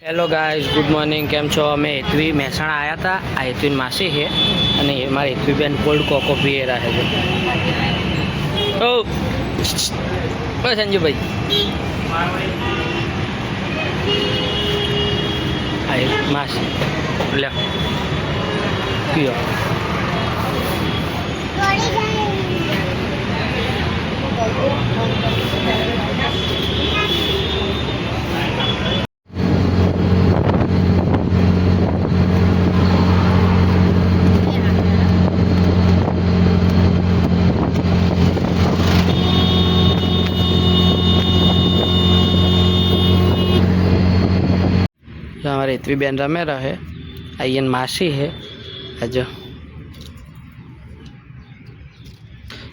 Hello guys, good morning. કેમ છો? અમે હેતવી મહેસાણા આવ્યા હતા. આ હેતવીન માસી છે અને મારી હેતવી બેન કોલ્ડ કોકો પીએ રહે છે. ઓ બસ સંજુભાઈ, આ માસી લે પીઓ. हमारे हेतवी बेन रमे रहे. आइयन मासी है. आजो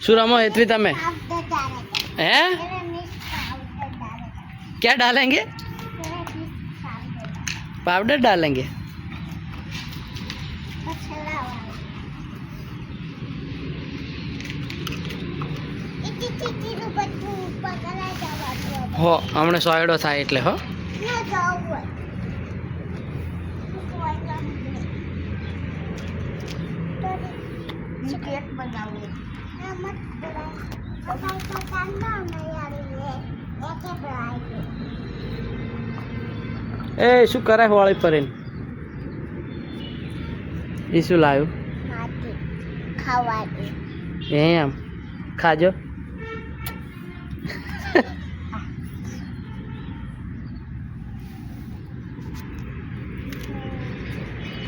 शू रमो हेतवी तमे? हैं क्या डालेंगे? पाउडर डालेंगे. हो हमने सोयडो था એટલે हो. ए शू करे होळी पर ई शू लायो खावा एम खाजो.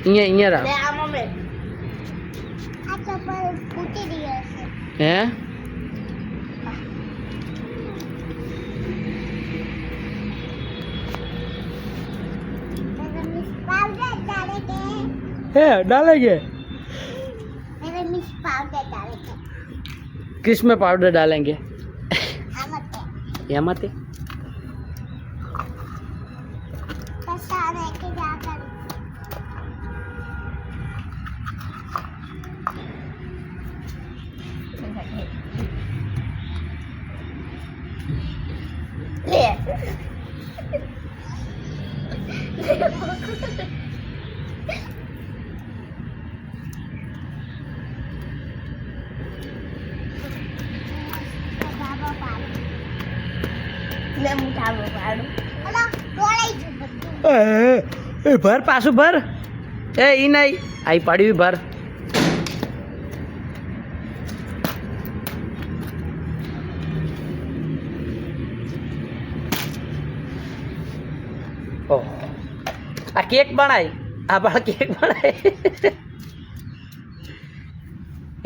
इया इया रा ले आ मम्मी आ तो पर फूटी दिया છે हैं है डालेंगे. मेरे मिस पाउडर डालेंगे. किस में पाउडर डालेंगे? आमते यहाँ मत सारे के जाकर ले ले मुठा पाडू अला डोळाई જો બધું ए भर पासू भर. ए ई नहीं आई पड़ी हुई भर. ओ आ केक बनाई. आ बड़ा केक बनाई.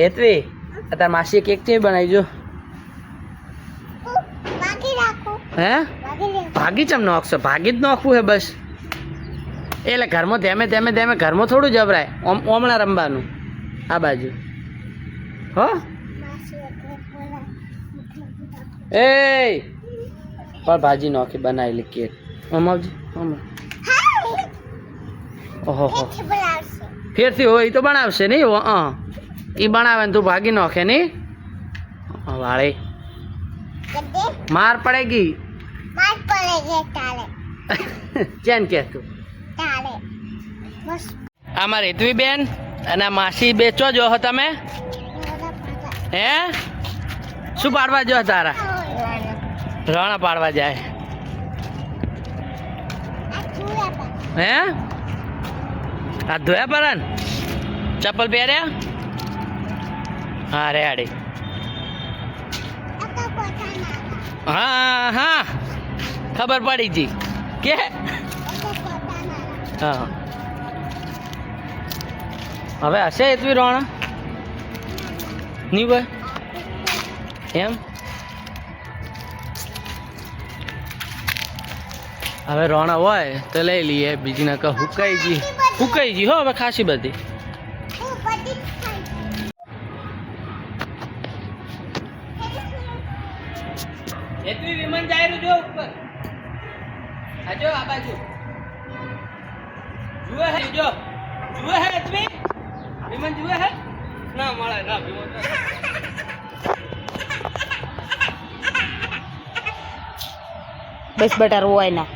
हेतवी तार मासी केक नहीं बनाई जो બાકી રાખો હે બાકી લે ભાગી ચમ નોખશો? ભાગી જ નોખવું હે બસ. એટલે ઘરમાં ધેમે ધેમે ધેમે ઘરમાં થોડું જબરાય. ઓમણા રમવાનું આ બાજુ હો. માસી એટલે બોલા એ પણ ભાજી નોખી બનાવેલી કેક. આમ આવજી આમ. ઓહો હો કે બોલાવશે ફેરથી હોય તો બનાવશે નહીં. એ બનાવે ને તું ભાગી નોખે નહીં. વાળે કદે માર પડેગી. માર પડે તાલે ચેન કે તું તાલે બસ આ મારી હેતવી બેન અને આ માસી બેચો જો હો તમે? હે શું પાડવા જો તારા? રાણા પાડવા જાય. હે આ ધોયા પરન ચપ્પલ પહેર્યા? હા રેડી. હા હા ખબર પડી જી કે હા હવે હશે એટલી રોણા નહીં ભાઈ એમ. હવે રોણા હોય તો લઈ લઈએ. બીજી ના હુકાઈ જી હો હવે ખાસી બધી. એટલી વિમાન જાય જો ઉપર. આજો આ બાજુ જુએ હે જો જુએ હે એટલી વિમાન જુએ હે ના મળે ના વિમાન. બસ બટા રોવાય ના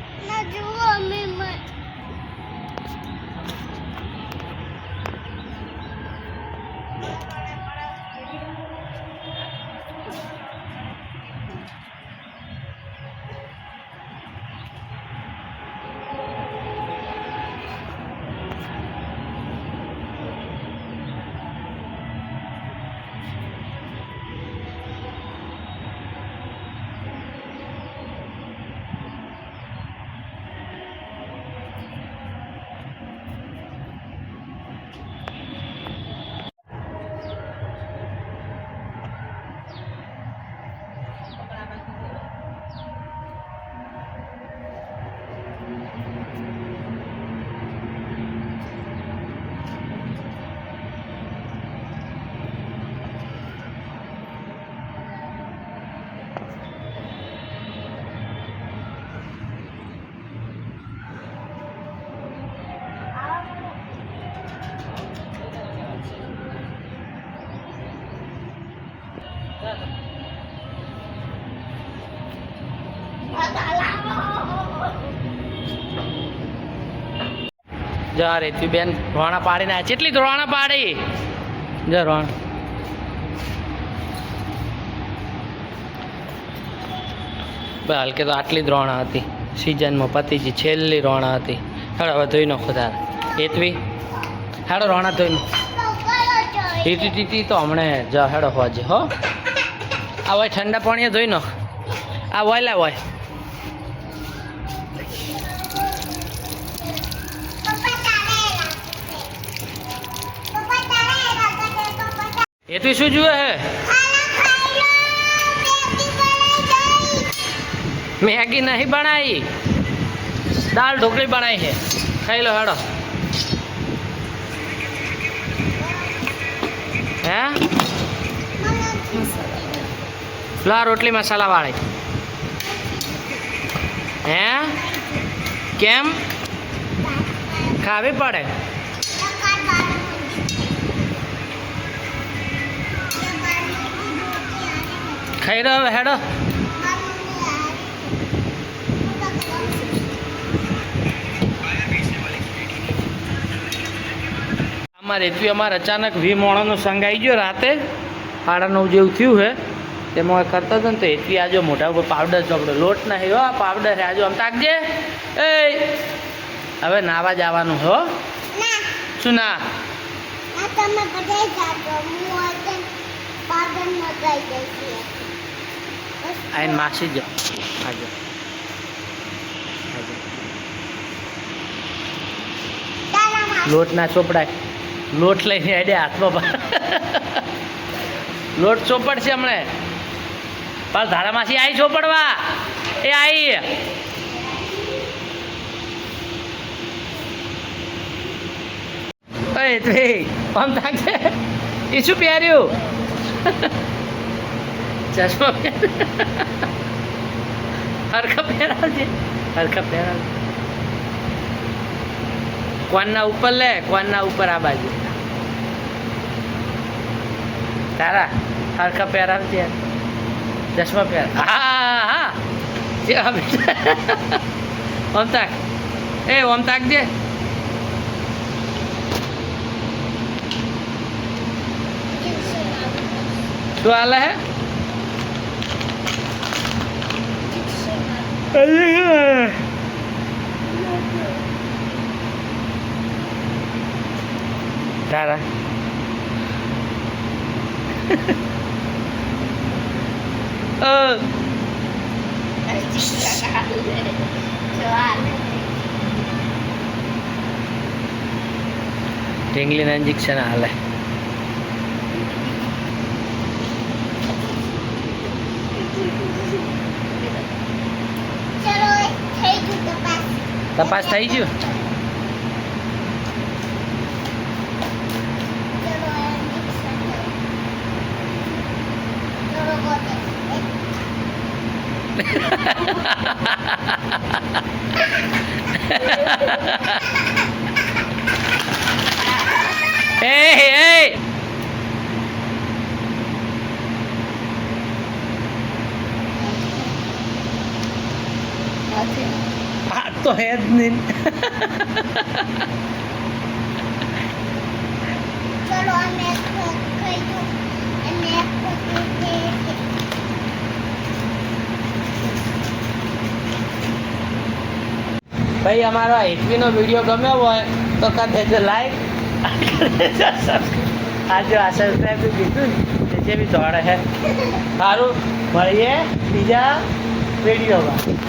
જા રેતી બેન રોણા પાડીને આવ્યા કેટલી રોણા પાડી જા રોણ હાલકે તો આટલી જ રોણા હતી સિઝનમાં પતિજી છેલ્લી રોણા હતી હેડો હવે ધોઈ નાખો તારે હેતવી હેડો રોણા ધોઈ નાખો ટીટી ટીટી તો હમણાં જા હેડો હોજે હો આ હોય ઠંડા પાણીએ ધોઈ નાખ આ વયલા હોય હેતવી શું જુએ હે मैगी नहीं बनाई दाल ढोकली बनाई है खाई लो हेड़ो हैं ला रोटली मसाला वाली हैं केम खावी पड़े खाई लो हेड़ो અમારે એટલી અમારે અચાનક વી મોણાનો સંગ આવી ગયો રાતે 9:30 જેવું થયું છે તેમાં કરતો હતો ને તો એટલી આજો મોટા ઉપર પાવડર ચોપડો લોટ નહીં હો પાવડર છે આજો આમ તાકજે એ હવે નાવા જવાનું હો શું ના આઈને માસી જો આજો લોટ ના ચોપડાય લોટ લઈને આડે હાથમાં લોટ ચોપડ છે હમણે પાલ ધારામાસી આવી ચોપડવા એ આવી આમ થાકશે એ શું પહેર્યું ચશ્મા હરખા પહેરાવજે હરખા પહેરાવજે કોનના ઉપર લે કોનના ઉપર આ બાજુ તારા હરખા પહેરાવ છે ચશ્મા પહેર હા હા ઓમ તાક એ ઓમ તાક દે શું હાલે હે તારા ઢીંગલીના ઇન્જેક્શન હાલે તપાસ થઈ ગયું Hey! Ah, to head nin. चलो मैं खाई दूं मैं भाई हमारा હેતવીનો વિડીયો ગમ્યો હોય તો કરી દેજો લાઈક આજે આ સબસ્ક્રાઈબ કીધું ને જે બી દોડે છે સારું મળીએ બીજા વિડીયોમાં